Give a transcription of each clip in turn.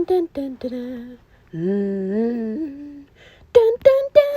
dun dun dun dun. Dun dun dun.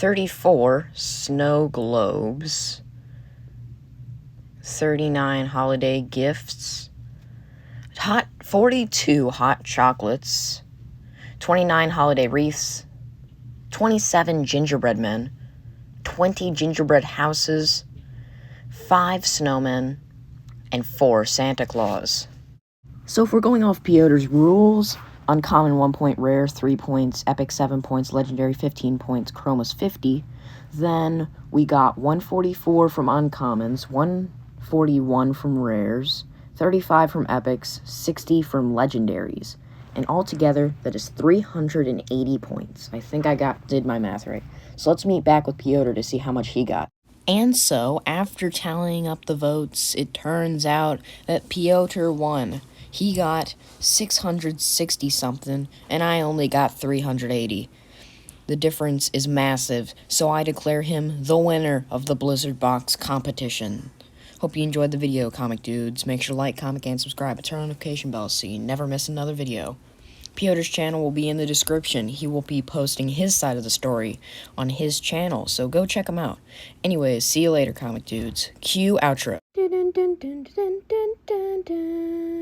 $34 snow globes, 39 holiday gifts, 42 hot chocolates, 29 holiday wreaths, 27 gingerbread men, 20 gingerbread houses, 5 snowmen, and 4 Santa Claus. So if we're going off Piotr's rules, uncommon 1 point, rare 3 points, epic 7 points, legendary 15 points, chroma's 50, then we got 144 from uncommons, 141 from rares, 35 from epics, 60 from legendaries, and altogether that is 380 points. I think I did my math right. So let's meet back with Piotr to see how much he got. And so, after tallying up the votes, it turns out that Piotr won. He got 660-something, and I only got 380. The difference is massive, so I declare him the winner of the Blizzard Box competition. Hope you enjoyed the video, comic dudes. Make sure to like, comment, and subscribe, and turn on notification bells so you never miss another video. Piotr's channel will be in the description. He will be posting his side of the story on his channel, so go check him out. Anyways, see you later, comic dudes. Cue outro. Dun, dun, dun, dun, dun, dun, dun, dun.